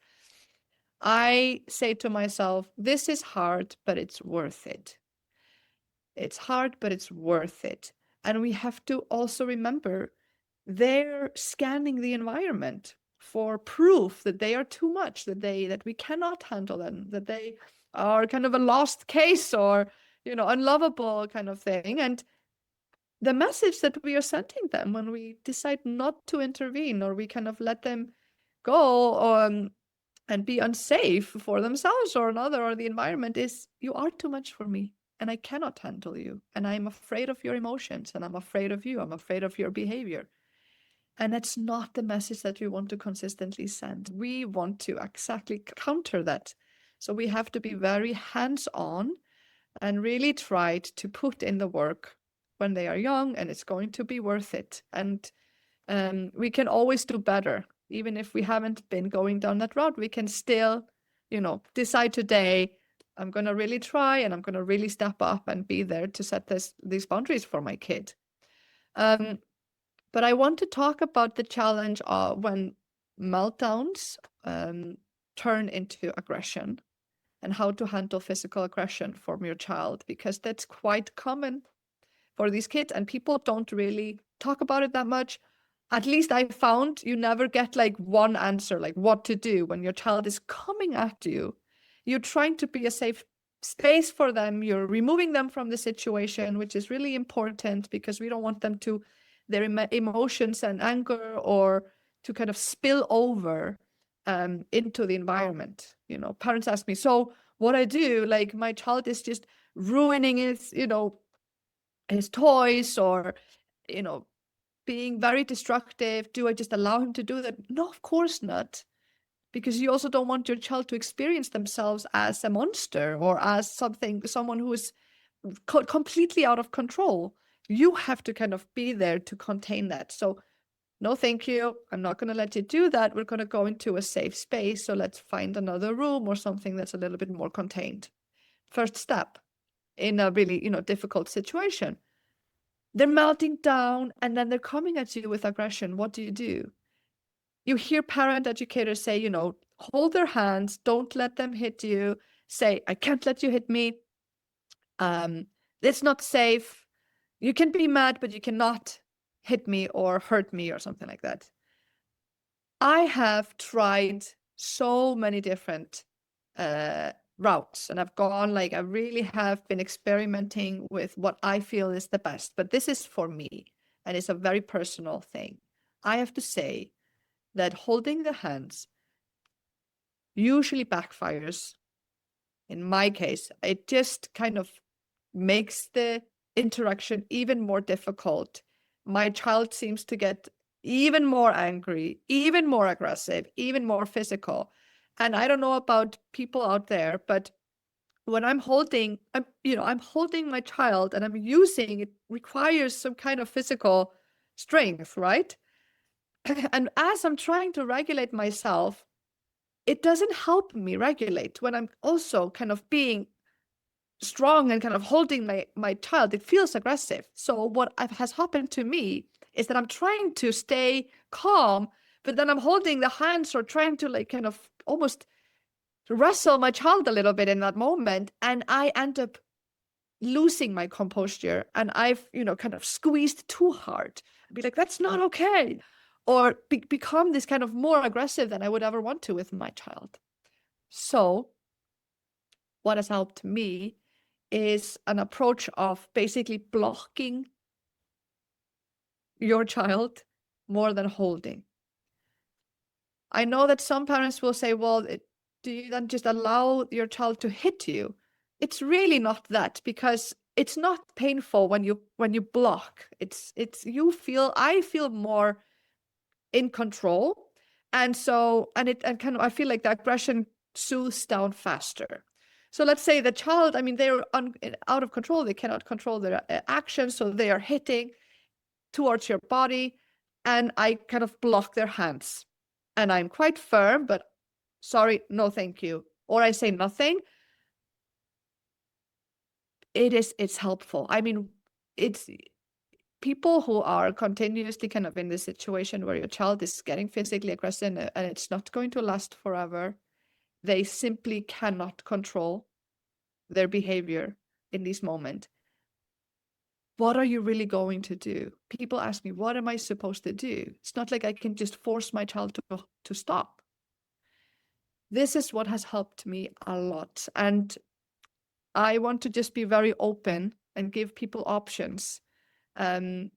I say to myself, this is hard, but it's worth it. It's hard, but it's worth it. And we have to also remember they're scanning the environment for proof that they are too much, that we cannot handle them, that they are kind of a lost case or, unlovable kind of thing. And the message that we are sending them when we decide not to intervene, or we kind of let them go and be unsafe for themselves or another or the environment, is, you are too much for me and I cannot handle you. And I'm afraid of your emotions, and I'm afraid of you. I'm afraid of your behavior. And that's not the message that we want to consistently send. We want to exactly counter that. So we have to be very hands-on and really try to put in the work when they are young, and it's going to be worth it. And we can always do better. Even if we haven't been going down that route, we can still, decide today, I'm going to really try, and I'm going to really step up and be there to set these boundaries for my kid. But I want to talk about the challenge of when meltdowns turn into aggression, and how to handle physical aggression from your child, because that's quite common for these kids, and people don't really talk about it that much. At least I found you never get like one answer, like what to do when your child is coming at you. You're trying to be a safe space for them. You're removing them from the situation, which is really important, because we don't want them to, their emotions and anger, or to kind of spill over into the environment. Parents ask me, so what I do, like my child is just ruining his toys, or, being very destructive. Do I just allow him to do that? No, of course not. Because you also don't want your child to experience themselves as a monster, or as someone who is completely out of control. You have to kind of be there to contain that. So no, thank you. I'm not going to let you do that. We're going to go into a safe space. So let's find another room or something that's a little bit more contained. First step in a really, difficult situation. They're melting down, and then they're coming at you with aggression. What do? You hear parent educators say, hold their hands, don't let them hit you. Say, I can't let you hit me. It's not safe. You can be mad, but you cannot hit me or hurt me, or something like that. I have tried so many different routes, and I've gone, like, I really have been experimenting with what I feel is the best, but this is for me, and it's a very personal thing. I have to say that holding the hands usually backfires. In my case, it just kind of makes the interaction even more difficult. My child seems to get even more angry, even more aggressive, even more physical. And I don't know about people out there, but when I'm holding my child, and I'm using it, requires some kind of physical strength, right? And as I'm trying to regulate myself, it doesn't help me regulate when I'm also kind of being strong and kind of holding my child. It feels aggressive. So what has happened to me is that I'm trying to stay calm, but then I'm holding the hands, or trying to, like, kind of almost wrestle my child a little bit in that moment, and I end up losing my composure, and I've, kind of squeezed too hard, be like, that's not okay, or become this kind of more aggressive than I would ever want to with my child. So what has helped me is an approach of basically blocking your child more than holding. I know that some parents will say, well, do you then just allow your child to hit you? It's really not that, because it's not painful when you block. I feel more in control. And I feel like the aggression soothes down faster. So let's say the child, they're out of control. They cannot control their actions. So they are hitting towards your body, and I kind of block their hands. And I'm quite firm, but sorry, no, thank you. Or I say nothing. It's helpful. It's people who are continuously kind of in this situation where your child is getting physically aggressive and it's not going to last forever. They simply cannot control their behavior in this moment. What are you really going to do? People ask me, what am I supposed to do? It's not like I can just force my child to stop. This is what has helped me a lot. And I want to just be very open and give people options. And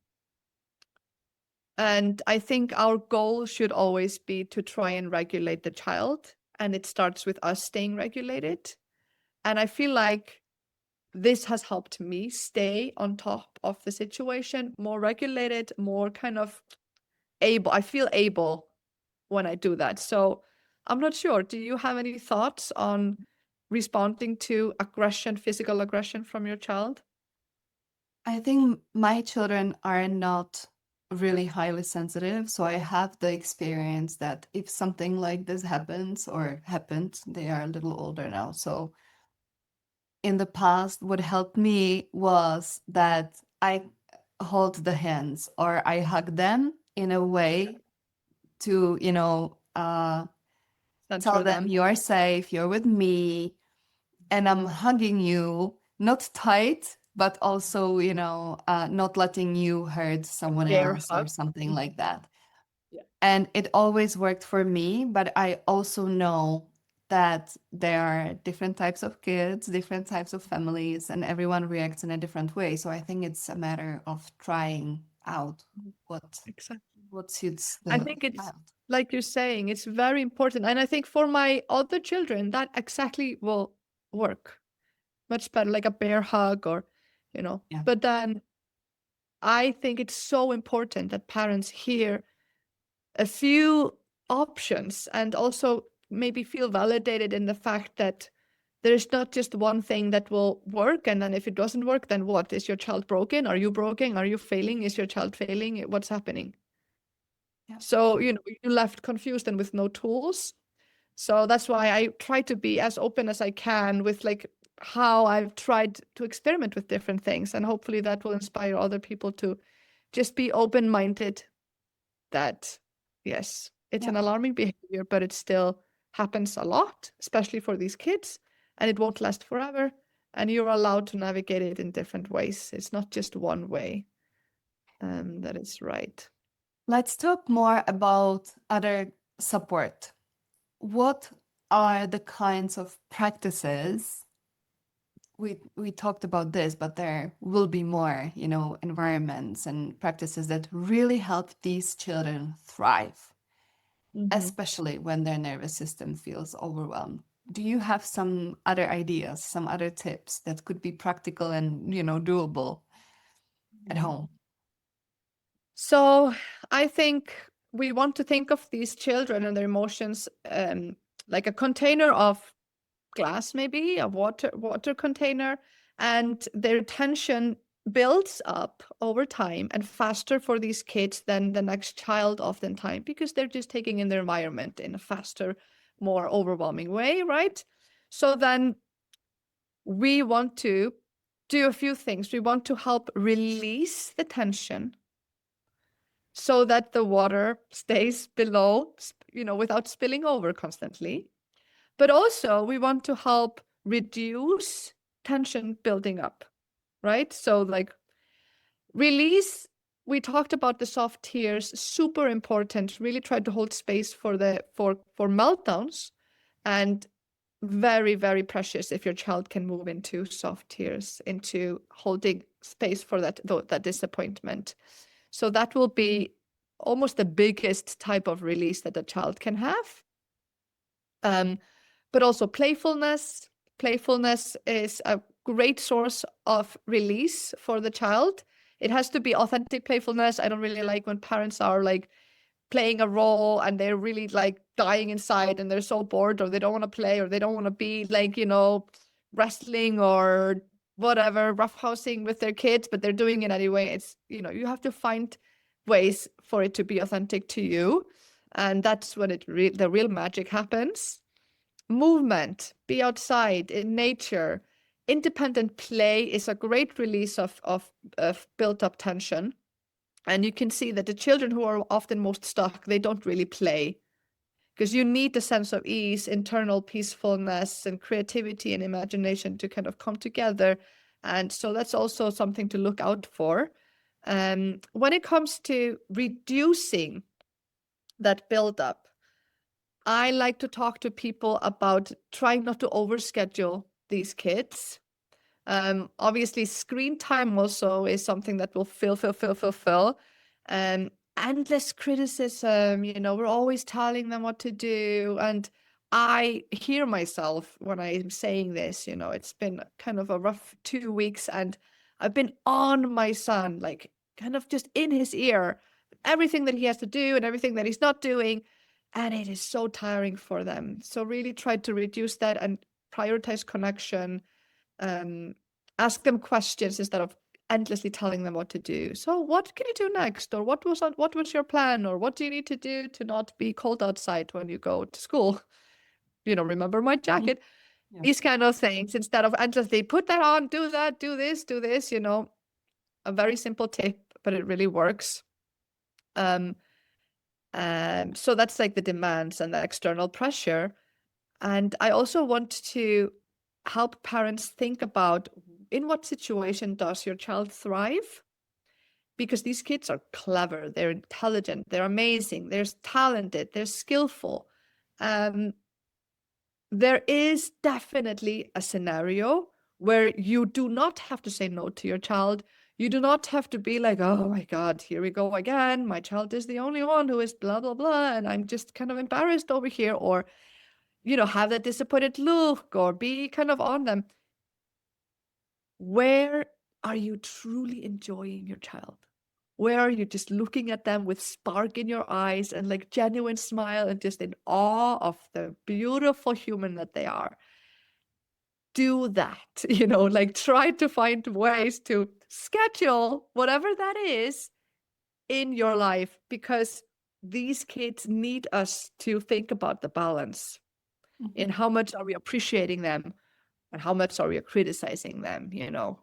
I think our goal should always be to try and regulate the child. And it starts with us staying regulated. And I feel like this has helped me stay on top of the situation, more regulated, more kind of able. I feel able when I do that. So I'm not sure. Do you have any thoughts on responding to aggression, physical aggression from your child? I think my children are not really highly sensitive, so I have the experience that if something like this happens or happened, they are a little older now. So in the past, what helped me was that I hold the hands or I hug them in a way to, tell them you are safe, you're with me, and I'm hugging you, not tight, but also, not letting you hurt someone Bear else hug. or something like that. Yeah. And it always worked for me, but I also know that there are different types of kids, different types of families, and everyone reacts in a different way. So I think it's a matter of trying out Exactly. what suits the I think it's child. like you're saying, it's very important. And I think for my other children, that exactly will work much better, like a bear hug or, Yeah. But then I think it's so important that parents hear a few options and also maybe feel validated in the fact that there's not just one thing that will work. And then if it doesn't work, then what? Is your child broken? Are you broken? Are you failing? Is your child failing? What's happening? Yeah. So, you're left confused and with no tools. So that's why I try to be as open as I can with like how I've tried to experiment with different things. And hopefully that will inspire other people to just be open-minded that, yes, it's an alarming behavior, but it still happens a lot, especially for these kids, and it won't last forever. And you're allowed to navigate it in different ways. It's not just one way. That is right. Let's talk more about other support. What are the kinds of practices? We talked about this, but there will be more, environments and practices that really help these children thrive, especially when their nervous system feels overwhelmed. Do you have some other ideas, some other tips that could be practical and, doable at home? So I think we want to think of these children and their emotions like a container of glass, maybe a water container, and their tension builds up over time and faster for these kids than the next child oftentimes, because they're just taking in their environment in a faster, more overwhelming way, right? So then we want to do a few things. We want to help release the tension so that the water stays below, without spilling over constantly. But also we want to help reduce tension building up, right? So like release, we talked about the soft tears, super important. Really try to hold space for meltdowns, and very, very precious if your child can move into soft tears, into holding space for that disappointment. So that will be almost the biggest type of release that a child can have. But also playfulness. Playfulness is a great source of release for the child. It has to be authentic playfulness. I don't really like when parents are like playing a role and they're really like dying inside and they're so bored, or they don't want to play, or they don't want to be like, you know, wrestling or whatever, roughhousing with their kids, but they're doing it anyway. It's, you know, you have to find ways for it to be authentic to you. And that's when the real magic happens. Movement, be outside in nature. Independent play is a great release of built up tension. And you can see that the children who are often most stuck, they don't really play, because you need the sense of ease, internal peacefulness, and creativity and imagination to kind of come together. And so that's also something to look out for. When it comes to reducing that buildup, I like to talk to people about trying not to overschedule these kids. Obviously, screen time also is something that will fill. Endless criticism, you know, we're always telling them what to do. And I hear myself when I'm saying this, you know, it's been kind of a rough 2 weeks, and I've been on my son, like kind of just in his ear, everything that he has to do and everything that he's not doing. And it is so tiring for them. So really try to reduce that and prioritize connection. Ask them questions instead of endlessly telling them what to do. So what can you do next? Or what was your plan? Or what do you need to do to not be cold outside when you go to school? You know, remember my jacket? Yeah. These kind of things, instead of endlessly put that on, do that, do this, you know. A very simple tip, but it really works. So that's like the demands and the external pressure. And I also want to help parents think about, in what situation does your child thrive? Because these kids are clever, they're intelligent, they're amazing, they're talented, they're skillful. There is definitely a scenario where you do not have to say no to your child. You do not have to be like, oh my God, here we go again. My child is the only one who is blah, blah, blah. And I'm just kind of embarrassed over here. Or, you know, have that disappointed look or be kind of on them. Where are you truly enjoying your child? Where are you just looking at them with spark in your eyes and like genuine smile and just in awe of the beautiful human that they are? Do that, you know, like try to find ways to schedule whatever that is in your life, because these kids need us to think about the balance. Mm-hmm. In how much are we appreciating them and how much are we criticizing them, you know,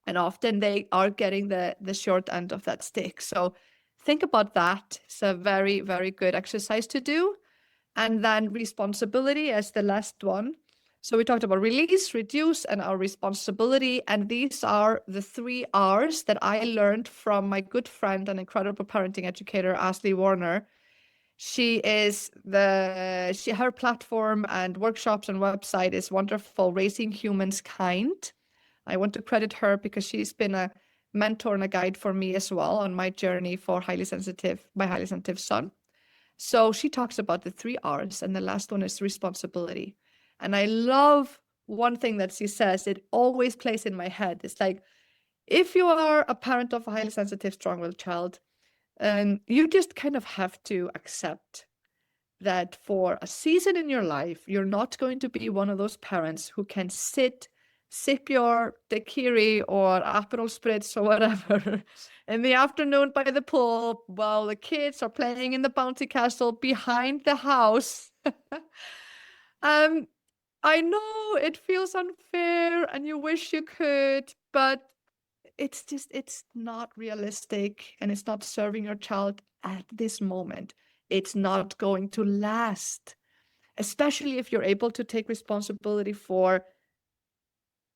and often they are getting the short end of that stick. So think about that. It's a very, very good exercise to do. And then responsibility as the last one. So we talked about release, reduce, and our responsibility. And these are the 3 R's that I learned from my good friend and incredible parenting educator, Ashley Warner. Her platform and workshops and website is wonderful, Raising Humans Kind. I want to credit her because she's been a mentor and a guide for me as well on my journey for my highly sensitive son. So she talks about the 3 R's, and the last one is responsibility. And I love one thing that she says, it always plays in my head. It's like, if you are a parent of a highly sensitive, strong-willed child, you just kind of have to accept that for a season in your life, you're not going to be one of those parents who can sip your daiquiri or Aperol Spritz or whatever in the afternoon by the pool while the kids are playing in the bouncy castle behind the house. I know it feels unfair and you wish you could, but it's not realistic, and it's not serving your child at this moment. It's not going to last. especially if you're able to take responsibility for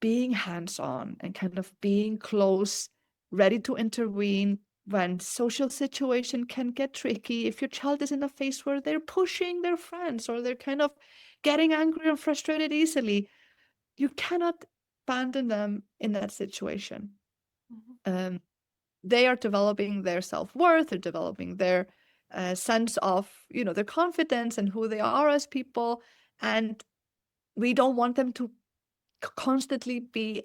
being hands-on and kind of being close, ready to intervene when social situation can get tricky. If your child is in a phase where they're pushing their friends or they're kind of getting angry and frustrated easily, you cannot abandon them in that situation. They are developing their self-worth, they're developing their sense of, their confidence and who they are as people. And we don't want them to constantly be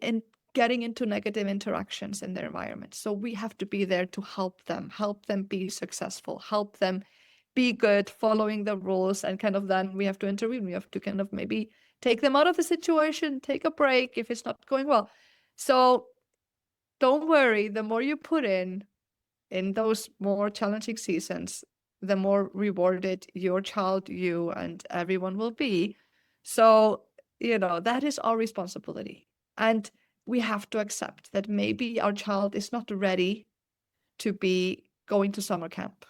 getting into negative interactions in their environment. So we have to be there to help them be successful, help them be good, following the rules, and kind of then we have to intervene. We have to kind of maybe take them out of the situation, take a break if it's not going well. So don't worry, the more you put in those more challenging seasons, the more rewarded your child, you, and everyone will be. So, that is our responsibility. And we have to accept that maybe our child is not ready to be going to summer camp.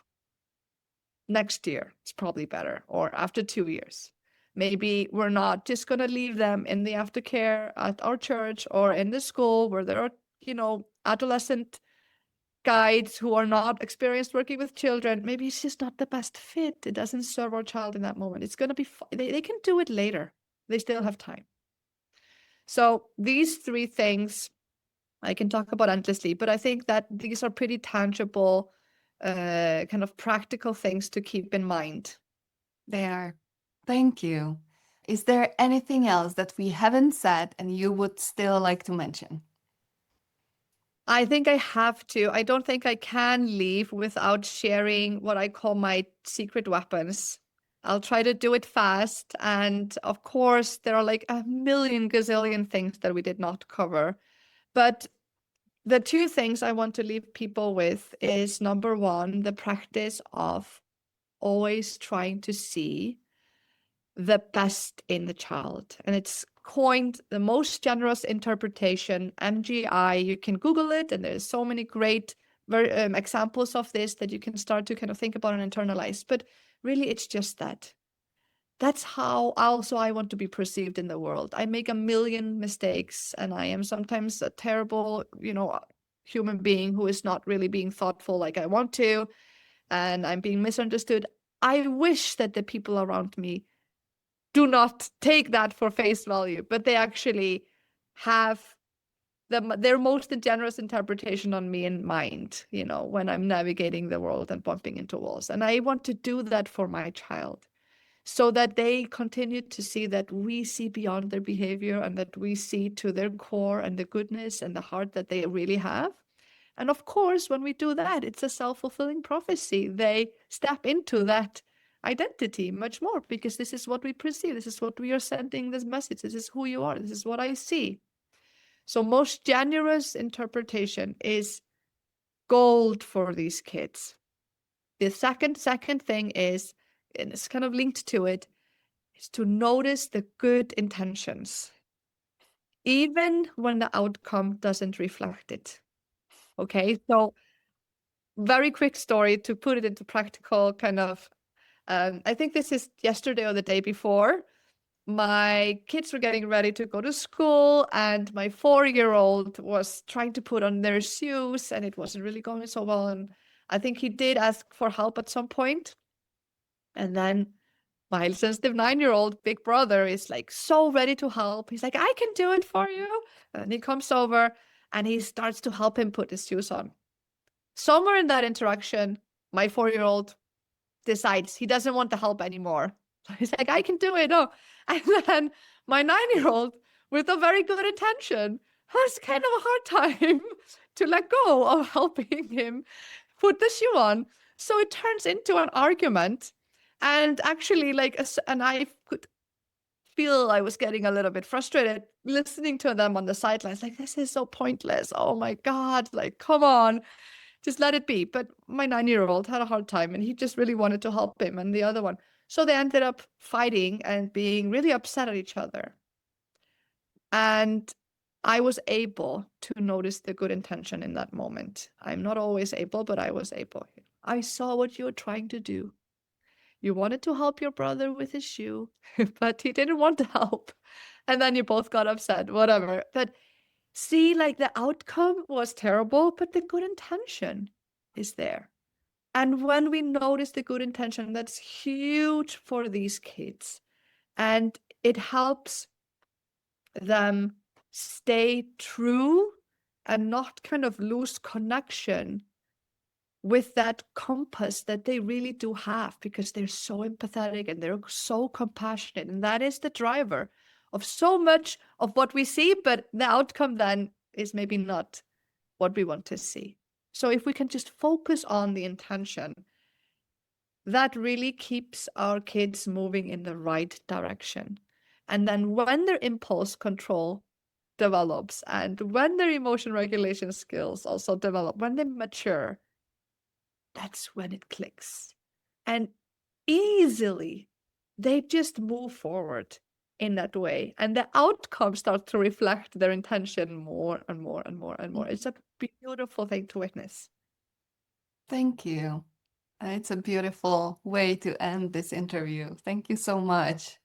Next year, it's probably better, or after 2 years. Maybe we're not just going to leave them in the aftercare at our church or in the school where there are, adolescent guides who are not experienced working with children. Maybe it's just not the best fit. It doesn't serve our child in that moment. It's going to be they can do it later. They still have time. So these 3 things I can talk about endlessly, but I think that these are pretty tangible, kind of practical things to keep in mind. They are. Thank you. Is there anything else that we haven't said and you would still like to mention? I think I have to. I don't think I can leave without sharing what I call my secret weapons. I'll try to do it fast. And of course, there are like a million gazillion things that we did not cover. But the 2 things I want to leave people with is, number 1, the practice of always trying to see the best in the child. And it's coined the most generous interpretation, MGI. You can Google it, and there's so many great examples of this that you can start to kind of think about and internalize. But really, it's just that. That's how also I want to be perceived in the world. I make a million mistakes, and I am sometimes a terrible, human being who is not really being thoughtful like I want to, and I'm being misunderstood. I wish that the people around me do not take that for face value, but they actually have their most generous interpretation on me in mind, when I'm navigating the world and bumping into walls. And I want to do that for my child so that they continue to see that we see beyond their behavior and that we see to their core and the goodness and the heart that they really have. And of course, when we do that, it's a self-fulfilling prophecy. They step into that identity much more because this is what we perceive. This is what we are sending this message. This is who you are. This is what I see. So most generous interpretation is gold for these kids. The second thing is, and it's kind of linked to it, is to notice the good intentions, even when the outcome doesn't reflect it. Okay, so very quick story to put it into practical kind of, I think this is yesterday or the day before. My kids were getting ready to go to school, and my 4-year-old was trying to put on their shoes, and it wasn't really going so well. And I think he did ask for help at some point. And then my sensitive 9-year-old big brother is like so ready to help. He's like, I can do it for you. And he comes over and he starts to help him put his shoes on. Somewhere in that interaction, my 4-year-old decides he doesn't want the help anymore. So he's like, I can do it. Oh. And then my 9-year-old, with a very good intention, has kind of a hard time to let go of helping him put the shoe on. So it turns into an argument. And actually, and I could feel I was getting a little bit frustrated listening to them on the sidelines. Like, this is so pointless. Oh my God, like, come on, just let it be. But my 9-year-old had a hard time and he just really wanted to help him and the other one. So they ended up fighting and being really upset at each other. And I was able to notice the good intention in that moment. I'm not always able, but I was able. I saw what you were trying to do. You wanted to help your brother with his shoe, but he didn't want to help. And then you both got upset, whatever. But see, like the outcome was terrible, but the good intention is there. And when we notice the good intention, that's huge for these kids. And it helps them stay true and not kind of lose connection with that compass that they really do have, because they're so empathetic and they're so compassionate. And that is the driver of so much of what we see, but the outcome then is maybe not what we want to see. So if we can just focus on the intention, that really keeps our kids moving in the right direction. And then when their impulse control develops and when their emotion regulation skills also develop, when they mature, that's when it clicks. And easily, they just move forward in that way. And the outcome starts to reflect their intention more and more and more and more. It's a beautiful thing to witness. Thank you. It's a beautiful way to end this interview. Thank you so much.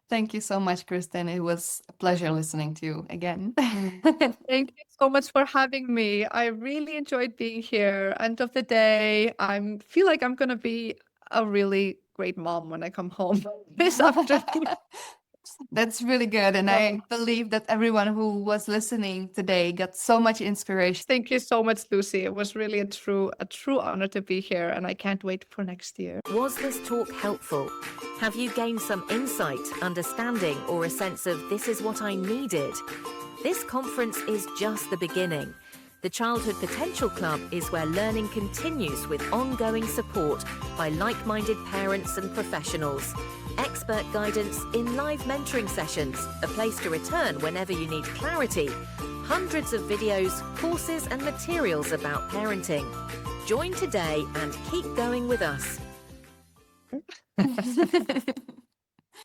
Thank you so much, Kristin. It was a pleasure listening to you again. Thank you so much for having me. I really enjoyed being here. End of the day, I feel like I'm going to be a really great mom when I come home this afternoon. That's really good. And I believe that everyone who was listening today got so much inspiration. Thank you so much, Lucy. It was really a true honor to be here, and I can't wait for next year. Was this talk helpful? Have you gained some insight, understanding, or a sense of this is what I needed? This conference is just the beginning. The Childhood Potential Club is where learning continues with ongoing support by like-minded parents and professionals. Expert guidance in live mentoring sessions, a place to return whenever you need clarity, hundreds of videos, courses and materials about parenting. Join today and keep going with us.